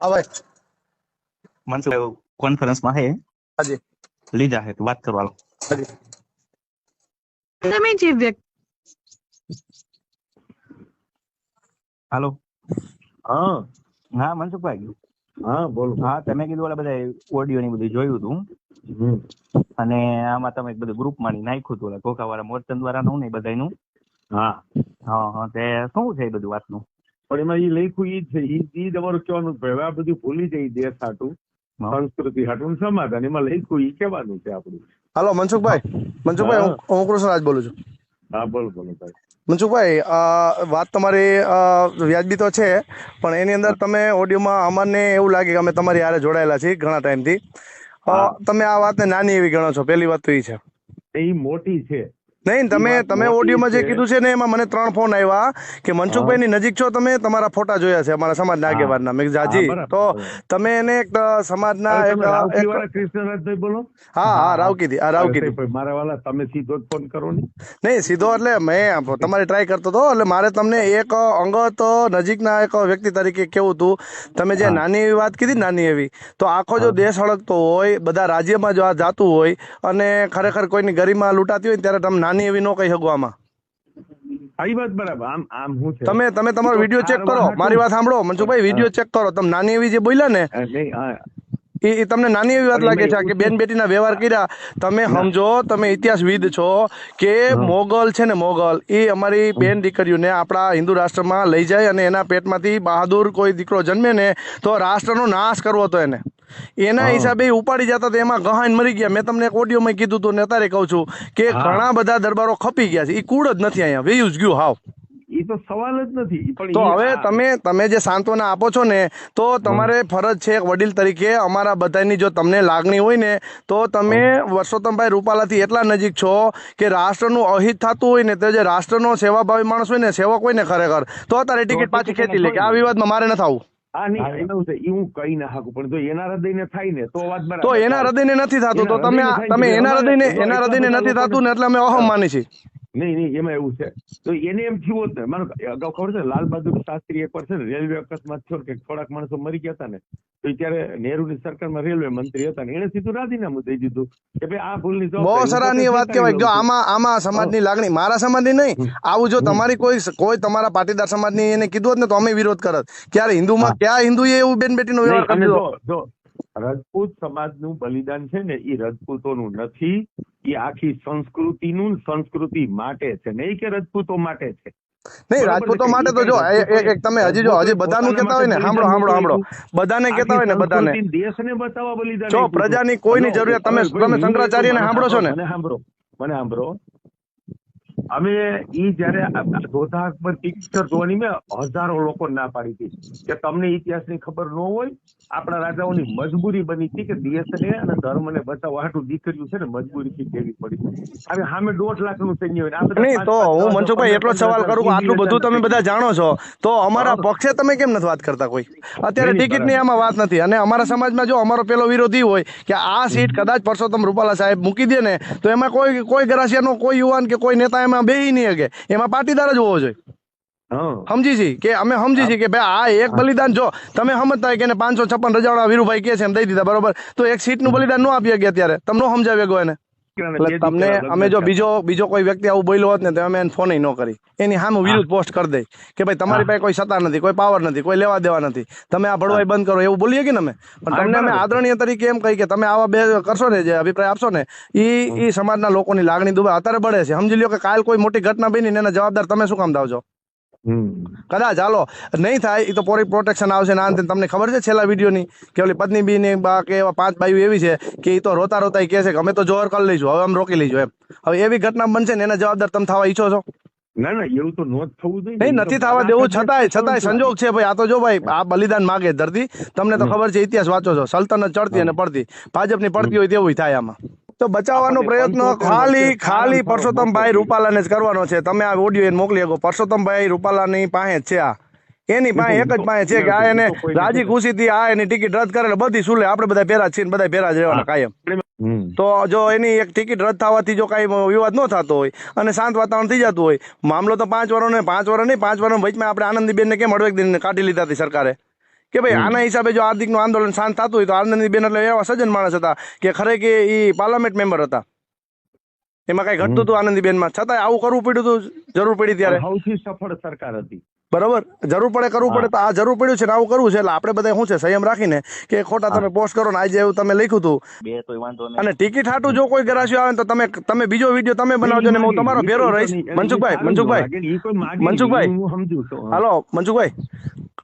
હા ભાઈ મનસુખ કોન્ફરન્સમાં હે હાજી લીધા હે તો વાત કરવા હાજી તમે જે વ્યક્તિ હાલો હા હા મનસુખભાઈ હા બોલો. હા તમે કીધું ઓલા બધા ઓડિયો ની બધું જોયું હતું હમ. અને આમાં તમે બધું ગ્રુપમાં નાખ્યું હતું ઓલા ઘોઘાવાળા મોરચંદ વાળાનું ને બધાનું. હા હા હા તે શું છે એ બધું વાતનું? પણ એમાં ઈ લખ્યું ઈ જ છે, ઈ તમારું કહેવાનું છે. હવે આ બધું ભૂલી જાય દેશ હાટું, હા. સંસ્કૃતિ હાટું ને સમાધાન, એમાં લખ્યું ઈ કહેવાનું છે આપણું. હાલો મનસુખભાઈ હા. હું કૃષ્ણરાજ બોલું છું. હા બોલો ભાઈ. મનસુખભાઈ વાત તમારી વ્યાજબી તો છે, પણ એની અંદર તમે ઓડિયોમાં અમને એવું લાગે કે અમે તમારી હારે જોડાયેલા છીએ ઘણા ટાઈમથી. હા. તમે આ વાતને નાની એવી ગણો છો. પહેલી વાત તો એ છે. એ મોટી છે. નહીં, ઈ વાત તમે મોટી ઓડિયોમાં જે છે. કીધું છે ને એમાં મને 3 ફોન આવ્યા કે મનસુખભાઈ ની નજીક છો તમે, તમારા ફોટા જોયા છે અમારા સમાજના હા. આગેવાનના. મેં કીધું હા, હાજી. બરાબર, તો બરાબર. તમે એને એક સમાજના અરે એક તમે રાવકી વાળા કૃષ્ણરાજભાઈ બોલો? હા રાવકીથી રાવકીથી. ભાઈ મારા વાલા તમે સીધો જ ફોન કરો ને. નહીં સીધો એટલે મેં તમારી ટ્રાય કરતો હતો. એટલે મારે તમને એક અંગત નજીકના એક વ્યક્તિ તરીકે કેવું હતું, તમે જે હા. નાની એવી વાત કીધી, નાની એવી, તો આખો જો હા. દેશ હળગતો હોય, બધા રાજ્યમાં જો આ જાતું હોય અને ખરેખર કોઈની ગરિમા લૂંટાતી હોય ત્યારે તમે નાની એવી ન કહી શકો આમાં. આ ઈ વાત બરાબર. આમ શું છે, તમે તમારો તો વિડીયો ચેક ઠારવા કરો. હાટું- મારી વાત સાંભળો મનસુખભાઈ, હા. વિડીયો ચેક કરો. તમે નાની એવી જે બોલ્યા ને નહીં, હા. એ તમને નાની એવી વાત પણ લાગે એમાં છે એવું કે છે. બેન બેટીના વ્યવહાર કર્યા. તમે ના. સમજો, તમે ઇતિહાસવિદ છો કે હા. મોગલ છે ને, મોગલ એ અમારી બેન દીકરીઓને આપણા હિન્દુ રાષ્ટ્રમાં લઈ જાય અને એના પેટમાંથી બહાદુર કોઈ દીકરો જન્મે ને તો રાષ્ટ્રનો નાશ કરવો હતો એને. એના હા. હિસાબે ઉપાડી જતા તો એમાં ગહાઈને મરી ગયા. મેં તમને એક ઓડિયોમાં કીધું હતું ને અત્યારે કહું છું કે હા. ઘણા બધા દરબારો ખપી ગયા છે. એ કુળ જ નથી અહીંયા, વેયુઝ ગયું હાવ. એ તો સવાલ જ નથી. પણ તો ઈ હવે તમે જે સાંત્વના આપો છો ને, તો તમારે ફરજ છે એક વડીલ તરીકે અમારા બધાની જો તમને લાગણી હોય ને, તો તમે વર્ષોત્તમભાઈ રૂપાલાથી એટલા નજીક છો કે રાષ્ટ્રનું અહિત થતું હોય ને, તો જે રાષ્ટ્રનો સેવાભાવી માણસ હોય ને, સેવક હોય ને ખરેખર, તો તારે ટિકિટ પાછી ખેંચી લે કે આ વિવાદમાં મારે નથી આવવું. આ નહીં એનું છે, ઈ હું કહી ના શકું. પણ જો એના હૃદયને થાય ને તો વાત બરાબર. તો એના હૃદયને નથી થતું, તો એના હૃદયને થાય તમે ને એના હૃદયને નથી થતું ને એટલે અમે અહમ માની છીએ. નહીં એમાં એવું છે. તો એને એમ થયું હોત ને, માનો અગાઉ ખબર છે લાલ બહાદુર શાસ્ત્રી એકવાર છે ને રેલવે અકસ્માત થયો કે થોડાક માણસો મરી ગયા હતા ને, તો ત્યારે નહેરુની સરકારમાં રેલવે મંત્રી હતા ને, એને સીધું રાજીનામું દઈ દીધું કે ભાઈ આ ભૂલની બહુ જવાબદારી હું સરાહનીય પોતે વાત કહેવાય. જો સ્વીકારી લઉં છું. આમાં સમાજની લાગણી, મારા સમાજની નહીં, આવું જો તમારી કોઈ તમારા પાટીદાર સમાજની એને કીધું હોત ને તો અમે વિરોધ કરત. ક્યારે હિન્દુમાં ક્યાં હિન્દુએ એવું બેન બેટીનો વ્યવહાર નહીં, કરી અને દીધો? જો રજપૂત સમાજનું બલિદાન છે ને, એ રજપૂતોનું નથી, એ આખી સંસ્કૃતિનું, સંસ્કૃતિ માટે છે, નહીં કે રજપૂતો માટે છે. નહીં, રાજપૂતો માટે તો જો એક તમે હજી બધાનું કહેતા હોય ને, સાંભળો બધાને કહેતા હોય ને, બધાને દેશને બચાવવા બલિદાન જો આપ્યું હતું. પ્રજાની કોઈની જરૂરિયાત, તમે શંકરાચાર્યને સાંભળો છો ને? મને સાંભળો. અમે ઈ જયારે જોધા અકબર પિક્ચર જોવાની મેં હજારો લોકો ના પાડી હતી કે તમને ઇતિહાસની ખબર ન હોય. આપણા રાજાઓની મજબૂરી બની હતી કે દેશને અને ધર્મને બચાવવા હાટું દીકરીઓ છે ને મજબૂરીથી દેવી પડી. હવે સામે 1.5 લાખનું સૈન્ય હોય ને આ બધા નહીં, તો હું મનસુખભાઈ એટલો જ સવાલ કરું કે આટલું બધું તમે બધા જાણો છો, તો અમારા પક્ષે તમે કેમ નથી વાત કરતા? કોઈ અત્યારે ટિકિટની આમાં વાત નથી. અને અમારા સમાજમાં જો અમારો પેલો વિરોધી હોય કે આ સીટ કદાચ પરસોત્તમ રૂપાલા સાહેબ મૂકી દે ને, તો એમાં કોઈ ગરાસિયાનો કોઈ યુવાન કે કોઈ નેતા એમાં બેહી નહીં શકે. એમાં પાટીદાર જ હોવો જોઈએ. સમજી છીએ કે અમે સમજી છીએ કે ભાઈ આ એક બલિદાન, જો તમે સમજતા હોય કે 556 રજાઓના વીરુભાઈ કે છે એમ દઈ દીધા, બરોબર, તો એક સીટનું બલિદાન ન આપી શકે અત્યારે, તમને ન સમજાવી શકો એને. એટલે તમને અમે જો બીજો કોઈ વ્યક્તિ આવું બોલ્યો હોત ને તો અમે એને ફોન ન કરી, એની સામે વિરુદ્ધ પોસ્ટ કરી દઈ કે ભાઈ તમારી પાસે કોઈ સત્તા નથી, કોઈ પાવર નથી, કોઈ લેવા દેવા નથી, તમે આ ભળવાઈ બંધ કરો, એવું બોલીએ કે ને અમે. પણ તમને અમે આદરણીય તરીકે એમ કહી કે તમે આવા બે કરશો ને, જે અભિપ્રાય આપશો ને, એ સમાજના લોકોની લાગણી દુબળે અત્યારે બળે છે. સમજી લ્યો કે કાલ કોઈ મોટી ઘટના બની ને એના જવાબદાર તમે શું કામ થાવ છો? કદાચ હાલો નહીં થાય, એ તો પોરી પ્રોટેક્શન આવશે ને. તમને ખબર છે છેલ્લા વિડીયોની કે ઓલી પત્ની બી ને કે એવા 5 બાઈઓ એવી છે કે એ તો રોતા કહે છે કે અમે તો જોહર કરી લઈશું, હવે અમે રોકી લઈશું એમ. હવે એવી ઘટના બનશે ને એના જવાબદાર તમે થવા ઈચ્છો છો? ના એવું તો નો થવું જોઈએ. નહીં, નથી થવા દેવું. છતાંય સંજોગ છે ભાઈ. આ તો જો ભાઈ આ બલિદાન માગે ધરતી. તમને તો ખબર છે, ઇતિહાસ વાંચો છો, સલ્તનત ચડતી અને પડતી, ભાજપની પડતી હોય તેવું થાય આમાં. તો બચાવવાનો પ્રયત્ન ખાલી પરસોત્તમભાઈ રૂપાલાને જ કરવાનો છે. તમે આ ઓડિયો એને મોકલી શકો. પરસોત્તમભાઈ રૂપાલાની પાસે જ છે આ, એની પાસે એક જ પાસે છે કે આ એને રાજી ખુશીથી આ એની ટિકિટ રદ કરે, બધી સુલે આપણે બધા ભેરા છીએ, બધા ભેરા જ રહેવાના કાયમ. તો જો એની એક ટિકિટ રદ થવાથી જો કઈ વિવાદ ન થતો હોય અને શાંત વાતાવરણ થઈ જતું હોય, મામલો તો 5 વર્ષ નહીં, 5 વર્ષ નહીં, 5 વર્ષ વચમાં આપણે આનંદીબેનને કેમ અડવેક દિન કાઢી લીધા હતી સરકારે, કે ભાઈ આના હિસાબે જો હાર્દિકનું આંદોલન શાંત થતું હોય તો આનંદીબેન એટલે એવા સજ્જન માણસ હતા કે ખરેખર એ પાર્લામેન્ટ મેમ્બર હતા, એમાં કઈ ઘટતું હતું આનંદીબેનમાં, છતાંય આવું કરવું પડ્યું હતું જરૂર પડી ત્યારે. સૌથી સફળ સરકાર હતી. બરોબર, જરૂર પડે કરવું પડે તો આ જરૂર પડ્યું છે ને આવું કરવું છે. એટલે આપણે બધા શું છે સંયમ રાખીને કે ખોટા તમે પોસ્ટ કરો ને આજે એવું તમે લખ્યું હતું બે તોય વાંધો નહીં. અને ટિકિટ હાટું જો કોઈ ગરાસ્યું આવે ને તો તમે બીજો વિડીયો તમે બનાવજો ને હું તમારો ભેરો રહીશ. મનસુખભાઈ હું સમજુ છું. હાલો મનસુખભાઈ,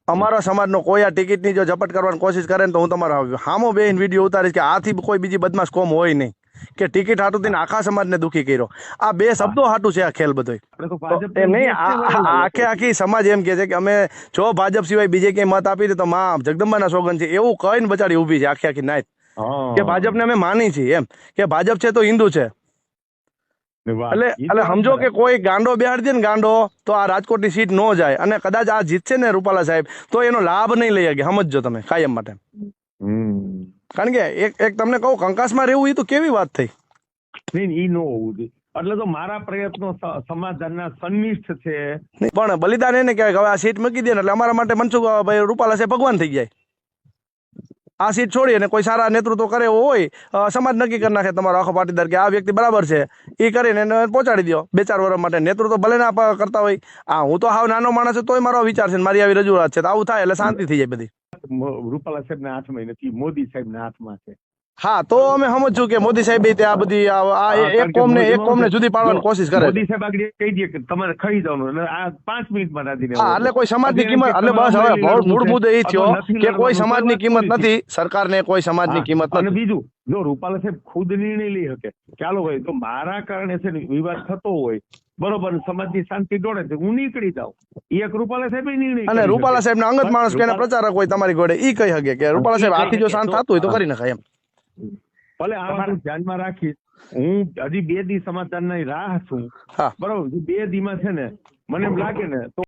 અમારા સમાજનો કોઈ આ ટિકિટની જો ઝપટ કરવાની કોશિશ કરે ને તો હું તમારો હામો બેહીને વિડીયો ઉતારીશ કે આથી કોઈ બીજી બદમાશ કોમ હોય નહીં કે ટિકિટ હાટું થઈને આખા સમાજને દુખી કર્યો. આ બે શબ્દો હાટું છે આ ખેલ બધો. એમ નહીં, આખી સમાજ એમ કે છે કે અમે જો ભાજપ સિવાય બીજે ક્યાંય મત આપી દે તો માં જગદંબાના સોગન છે એવું કહીને બચાડી ઊભી છે આખી નાઈટ કે ભાજપને અમે માની છીએ, એમ કે ભાજપ છે તો હિન્દુ છે. એટલે સમજો કે કોઈ ગાંડો બેહાડી દે ને ગાંડો તો આ રાજકોટની સીટ ન જાય અને કદાચ આ જીતશે ને રૂપાલા સાહેબ તો એનો લાભ નહીં લઈ શકે. સમજજો તમે કાયમ માટે. કારણ કે એક તમને કહું કંકાસમાં રહેવું એ તો કેવી વાત થઈ. નહીં ઈ ન હોવું જોઈએ. એટલે તો મારા પ્રયત્નો સમાધાનના સન્નિષ્ઠ છે. પણ બલિદાન એને કહેવાય કે હવે આ સીટ મૂકી દે ને એટલે અમારા માટે મનસુખભાઈ રૂપાલા સાહેબ ભગવાન થઈ જાય. આ સીટ છોડી અને કોઈ સારા નેતૃત્વ કરે એવો હોય, સમાજ નક્કી કરી નાખે તમારો આખો પાટીદાર કે આ વ્યક્તિ બરાબર છે, એ કરીને એને પહોંચાડી દો 2-4 વર્ષ માટે. નેતૃત્વ ભલે ના કરતા હોય, હું તો હાવ નાનો માણસ છું તોય મારો વિચાર છે મારી આવી રજૂઆત છે તો આવું થાય એટલે શાંતિ થઈ જાય બધી. રૂપાલા સાહેબ ના હાથમાં નથી, મોદી સાહેબ ના હાથમાં છે. હા તો અમે સમજશું કે મોદી સાહેબ આ બધી એક કોમને જુદી પાડવાની કોશિશ કરે. મોદી સાહેબ આગળ કહી દે કે તમારે ખાઈ જવાનું અને આ 5 મિનિટમાં રાજીને. હા એટલે કોઈ સમાજની કિંમત એટલે બસ હવે મૂળ મુદ્દો એ થયો કે કોઈ સમાજની કિંમત નથી, સરકારને કોઈ સમાજની કિંમત અને નથી. બીજું જો રૂપાલા સાહેબ ખુદ નિર્ણય લઈ શકે ચાલો ભાઈ તો મારા કારણે છે ને વિવાદ થતો હોય બરોબર, સમાજની શાંતિ ડોળે તો હું નીકળી જાઉં. એક રૂપાલા સાહેબ નિર્ણય અને રૂપાલા સાહેબ ના અંગત માણસ કે એના પ્રચારક હોય તમારી ઘોડે ઈ કહી શકે કે રૂપાલા સાહેબ આથી જો શાંત થતું હોય તો કરી નખાય એમ. ભલે આ વાત ધ્યાનમાં રાખીશ. હું હજી 2 દી સમાધાનની રાહ છું. હા બરોબર, 2 દીમાં છે ને મને એમ લાગે ને તો